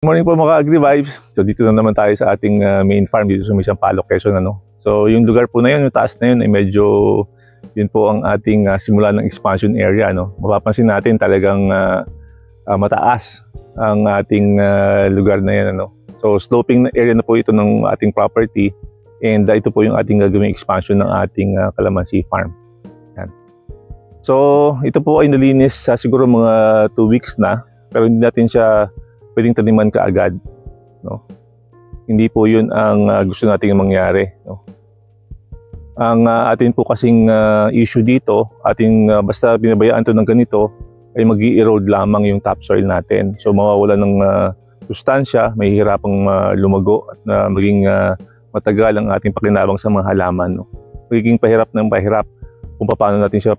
Good morning po mga Agri-Vibes. So dito na naman tayo sa ating main farm dito sa Sampaloc, Quezon. So yung lugar po na yun, yung taas na yun, ay medyo yun po ang ating simula ng expansion area. Mapapansin natin talagang mataas ang ating lugar na yan. So sloping na area na po ito ng ating property, and ito po yung ating gagawing expansion ng ating calamansi farm. Yan. So ito po ay nalinis siguro mga 2 weeks na, pero hindi natin siya pwedeng taniman kaagad. Hindi po yun ang gusto nating mangyari. Ang atin po kasing issue dito, basta binabayaan to ng ganito, ay mag-i-erode lamang yung topsoil natin. So mawawala ng sustansya, may hirapang lumago at maging matagal ang ating pakinabang sa mga halaman. Magiging pahirap ng pahirap kung paano natin siya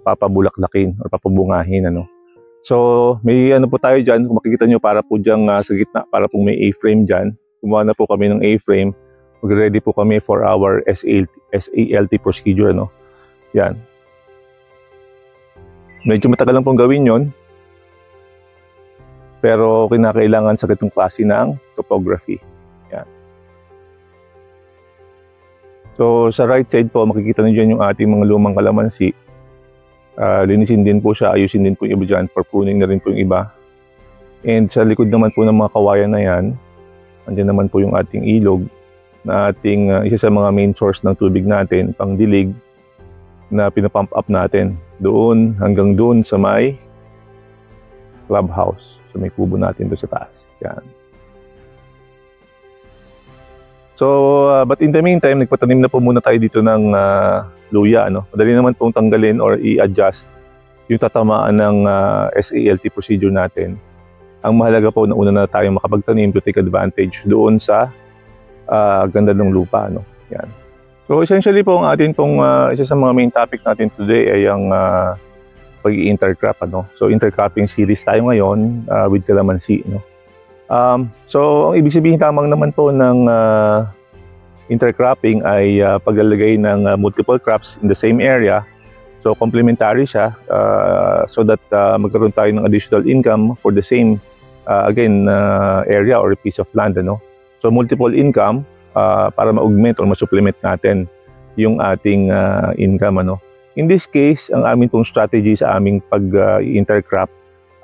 papabulaklakin o papabungahin. So may po tayo dyan, kung makikita nyo para po dyan sa gitna, para po may A-frame dyan. Gumawa na po kami ng A-frame, mag-ready po kami for our SALT procedure. Yan. Medyo matagal lang pong gawin yon, pero kinakailangan sa ganitong klase ng topography. Yan. So sa right side po, makikita nyo dyan yung ating mga lumang kalamansi. Linisin din po siya, ayusin din po yung iba dyan, for pruning na rin po yung iba. And sa likod naman po ng mga kawayan na yan, andyan naman po yung ating ilog na ating isa sa mga main source ng tubig natin, pang dilig, na pinapump up natin doon hanggang doon sa may clubhouse, sa may kubo natin doon sa taas. Yan. So, but in the meantime, nagpatanim na po muna tayo dito ng luya. Madali naman pong tanggalin or i-adjust yung tatamaan ng SALT procedure natin. Ang mahalaga po na una na tayo makapagtanim to take advantage doon sa ganda ng lupa. Yan. So essentially po ang atin pong isa sa mga main topic natin today ay ang pag-i-intercrop. So intercropping series tayo ngayon with calamansi. So ang ibig sabihin tamang naman po ng intercropping ay paglalagay ng multiple crops in the same area. So complementary siya so that magkaroon tayo ng additional income for the same area or piece of land. So multiple income para ma-augment or ma-supplement natin yung ating income. In this case, ang aming pong strategy sa aming pag-intercrop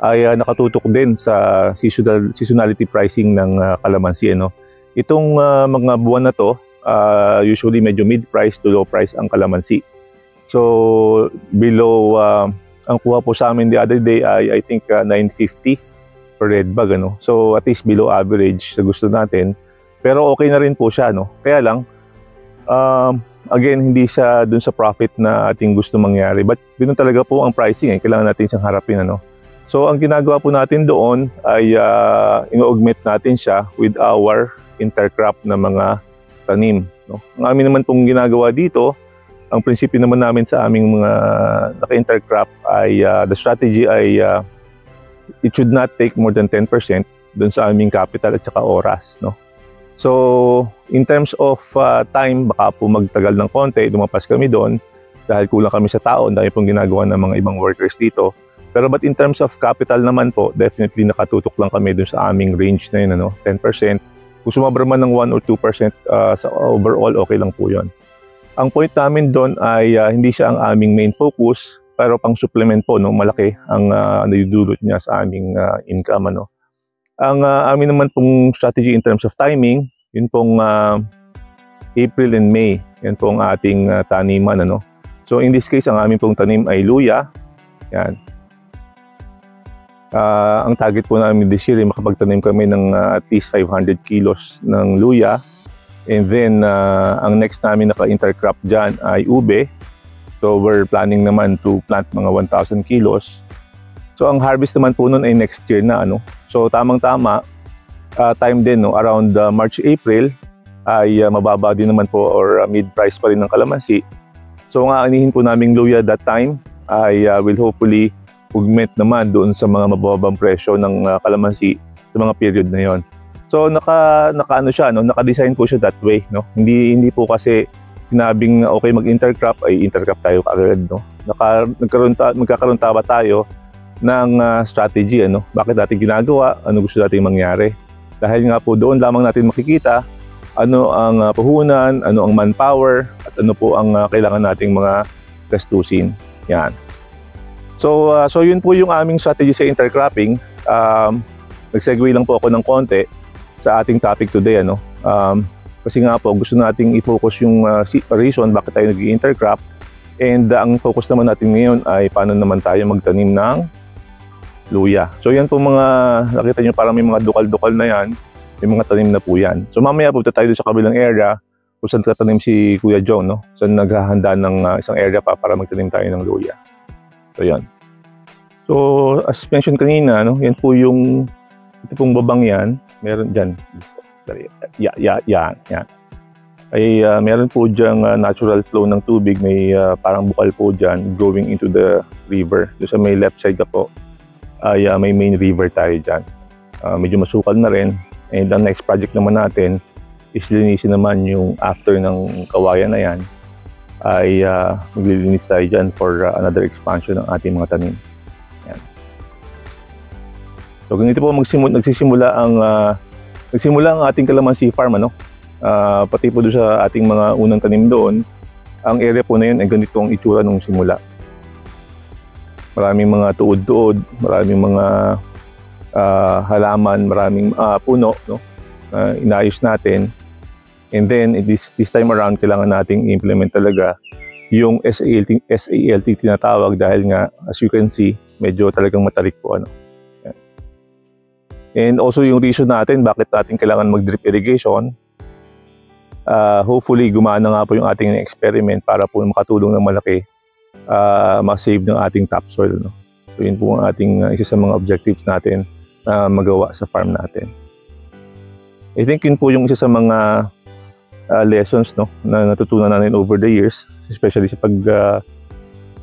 ay nakatutok din sa seasonality pricing ng calamansi. Itong mga buwan na to, usually medyo mid-price to low price ang calamansi. So below, ang kuha po sa amin the other day ay I think 950 per red bag. So at least below average sa gusto natin. Pero okay na rin po siya. Kaya lang, again, hindi siya dun sa profit na ating gusto mangyari. But ganoon talaga po ang pricing. Kailangan natin siyang harapin. So ang ginagawa po natin doon ay ino-augment natin siya with our intercrop na mga tanim. Ang amin naman pong ginagawa dito, ang prinsipyo naman namin sa aming mga naka-intercrop ay the strategy ay it should not take more than 10% dun sa aming capital at saka oras. So in terms of time, baka po magtagal ng konti, lumapas kami doon dahil kulang kami sa tao, dahil pong ginagawa ng mga ibang workers dito. Pero but in terms of capital naman po, definitely nakatutok lang kami dun sa aming range na yun, 10%. Kung sumabra man ng 1 or 2% sa overall, okay lang po yun. Ang point namin doon ay hindi siya ang aming main focus, pero pang supplement po, malaki ang nadudulot niya sa aming income. Ang amin naman pong strategy in terms of timing, yun pong April and May, yun pong ating taniman. So in this case, ang aming pong tanim ay luya. Yan. Ang target po namin this year ay makapagtanim kami ng at least 500 kilos ng luya. And then, ang next namin naka-intercrop dyan ay ube. So, we're planning naman to plant mga 1,000 kilos. So, ang harvest naman po nun ay next year na. So, tamang-tama, time din, around March-April, ay mababa din naman po or mid-price pa rin ng kalamansi. So, ang aanihin po naming luya that time ay will hopefully augment naman doon sa mga mababang presyo ng kalamansi sa mga period na yon. So naka-design po siya that way, Hindi po kasi sinabing okay mag-intercrop ay intercrop tayo kaagad, magkakaroon tayo ng strategy, bakit natin ginagawa, ano gusto nating mangyari. Dahil nga po doon lamang natin makikita ano ang puhunan, ano ang manpower, at ano po ang kailangan nating mga gastusin. Yan. So yun po yung aming strategy sa intercropping. Nag-segue lang po ako ng konti sa ating topic today. Kasi nga po gusto nating i-focus yung reason bakit tayo nag-intercrop. And ang focus naman natin ngayon ay paano naman tayo magtanim ng luya. So yan po mga nakita nyo, parang may mga dukal-dukal na yan. May mga tanim na po yan. So mamaya po tayo sa kabilang area kung saan tatanim si Kuya John, no? Saan naghahanda ng isang area pa para magtanim tayo ng luya. So yan. So as mentioned kanina, no? Yan po yung ito pong babang yan. Meron dyan. Yan. Ay meron po dyang natural flow ng tubig. May parang bukal po dyan going into the river. Doon sa may left side ka po ay may main river tayo dyan. Medyo masukal na rin. And ang next project naman natin is linisin naman yung after ng kawayan na yan. Ay maglilinis tayo dyan for another expansion ng ating mga tanim. Yan. So ganito po nagsisimula ang ating kalamansi farm, pati po doon sa ating mga unang tanim doon. Ang area po na yun ay ganito ang itsura nung simula. Maraming mga tuod-tuod, maraming mga halaman, maraming puno, inayos natin. And then this time around kailangan nating i-implement talaga yung SALT tinatawag, dahil nga as you can see medyo talagang matarik po Yan. And also yung reason natin bakit natin kailangan mag-drip irrigation, hopefully gumana nga po yung ating experiment para po makatulong ng malaki ma-save ng ating topsoil. So yun po ang ating isa sa mga objectives natin na magawa sa farm natin. I think yun po yung isa sa mga lessons na natutunan natin over the years, especially sa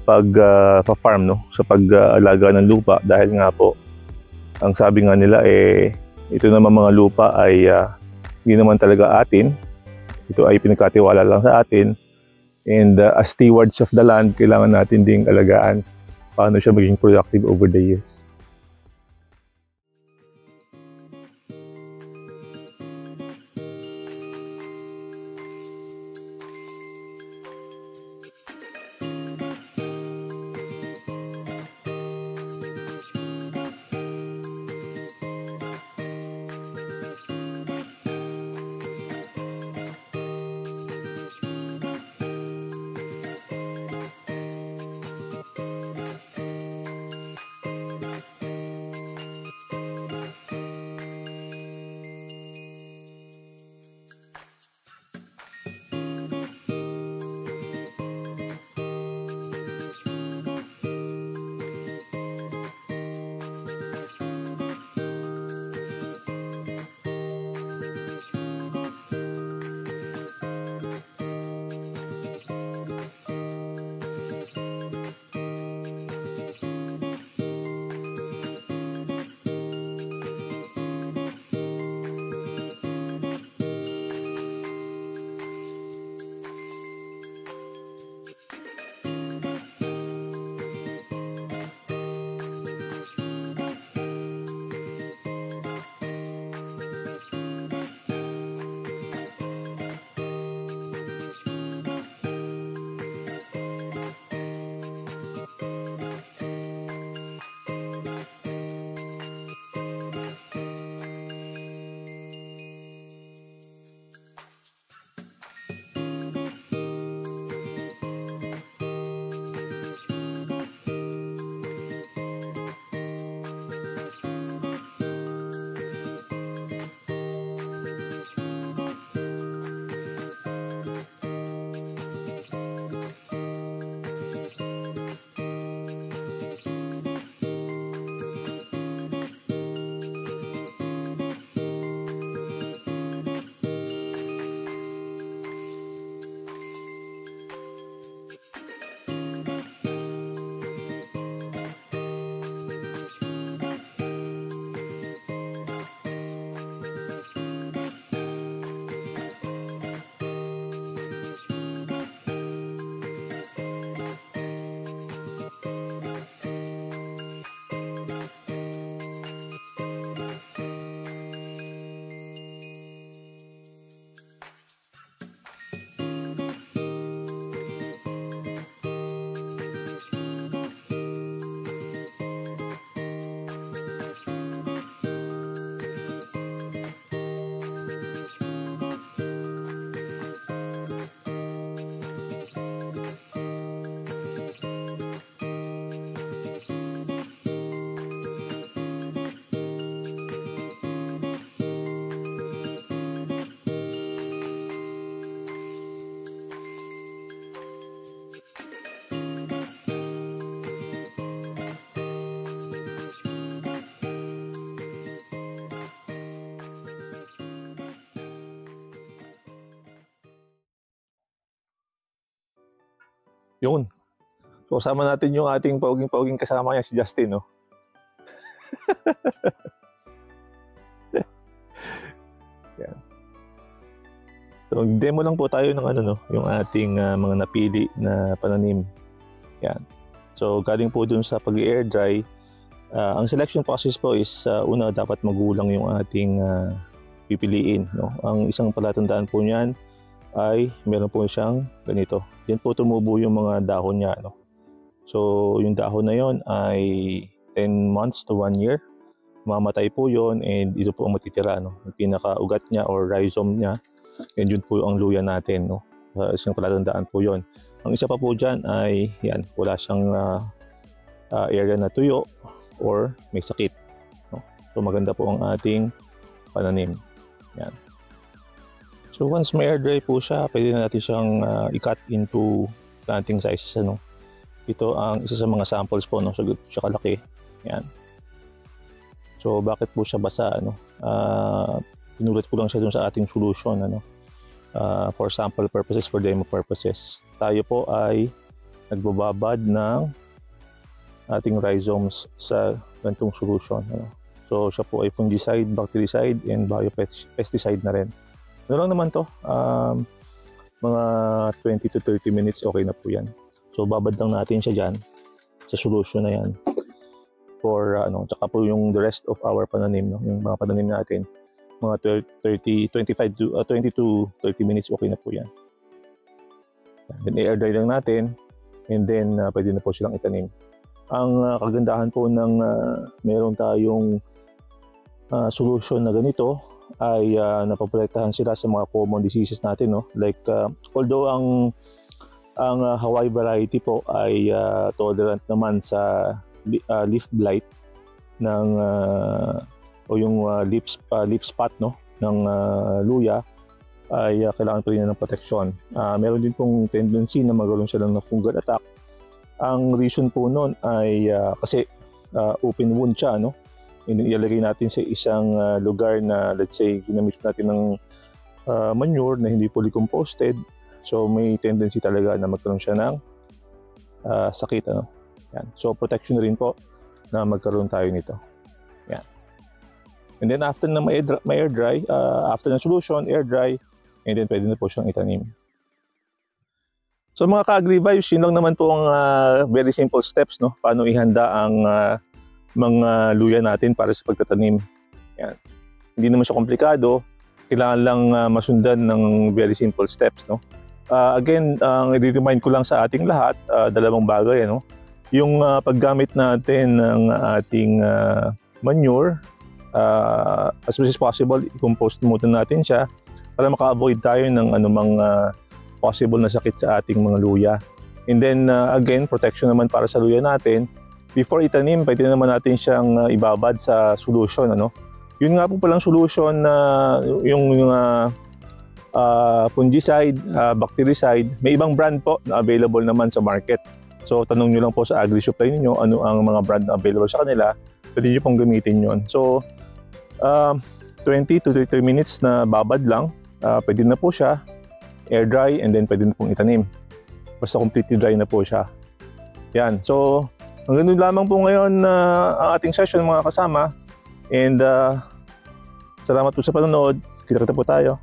pag-farm, sa pag-alaga ng lupa, dahil nga po ang sabi nga nila ito naman mga lupa ay hindi naman talaga atin. Ito ay pinagkatiwala lang sa atin, and as stewards of the land, kailangan natin ding alagaan paano siya maging productive over the years. Yun. So, kasama natin yung ating pawaging kasama niya, si Justin, no? Yan. So, demo lang po tayo ng ano, no? Yung ating mga napili na pananim. Yan. So, galing po dun sa pag-air dry. Ang selection process po is una dapat magulang yung ating pipiliin, no? Ang isang palatandaan po niyan ay meron po siyang ganito. Yan po tumubo yung mga dahon niya, no? So, yung dahon na yon ay 10 months to 1 year. Mamatay po yon and ito po ang matitira, no? Yung pinaka-ugat niya or rhizome niya, and yun po ang luya natin, no? Isang palatandaan po yon. Ang isa pa po dyan ay yan, wala siyang area na tuyo or may sakit, no? So, maganda po ang ating pananim. Yan. So, once may air dry po siya, pwede na natin siyang i-cut into planting sizes, ano? Ito ang isa sa mga samples po, no? So, siya kalaki. Yan. So, bakit po siya basa, ano? Pinulat ko lang siya dun sa ating solution, ano? For sample purposes, for demo purposes. Tayo po ay nagbababad ng ating rhizomes sa ganitong solution, ano? So, siya po ay fungicide, bactericide, and biopesticide na rin. Ano lang naman to, mga 20 to 30 minutes, okay na po yan. So, babad lang natin siya dyan sa solution na yan for tsaka po yung the rest of our pananim, no? Yung mga pananim natin, mga 20 to 30 minutes, okay na po yan. Then, air dry lang natin, and then pwede na po silang itanim. Ang kagandahan po ng meron tayong solution na ganito ay napoprotektahan sila sa mga common diseases natin, no? Like, although ang Hawaii variety po ay tolerant naman sa leaf blight ng o yung leaf spot, no, ng luya, ay kailangan pa rin ng proteksyon. Meron din pong tendency na magkaroon sila ng fungal attack. Ang reason po noon ay kasi open wound siya, no? Ilalagay natin sa isang lugar na, let's say, ginamit natin ng manure na hindi fully composted. So, may tendency talaga na magkaroon siya ng sakit, ano? Yan. So, protection na rin po na magkaroon tayo nito. Yan. And then, after na may air dry, after ng solution, air dry, and then pwede na po siyang itanim. So, mga ka-agri-vibes, yun lang naman po ang very simple steps, no? Paano ihanda ang mga luya natin para sa pagtatanim. Yan. Hindi naman siya komplikado. Kailangan lang masundan ng very simple steps, no? Again, i-remind ko lang sa ating lahat, dalawang bagay, ano? Yung paggamit natin ng ating manure, as much as possible, i-compost muna natin siya para maka-avoid tayo ng anumang possible na sakit sa ating mga luya. And then, again, protection naman para sa luya natin. Before itanim, pwede naman natin siyang ibabad sa solution, ano? Yun nga po palang solution na yung fungicide, bactericide, may ibang brand po na available naman sa market. So, tanong nyo lang po sa AgriSupply ninyo ano ang mga brand na available sa kanila. Pwede nyo pong gamitin yon. So, 20 to 30 minutes na babad lang, pwede na po siya, air dry, and then pwede na pong itanim. Basta completely dry na po siya. Yan. So, hanggang doon lamang po ngayon ang ating session, mga kasama. And salamat po sa panonood. Kita-kita po tayo.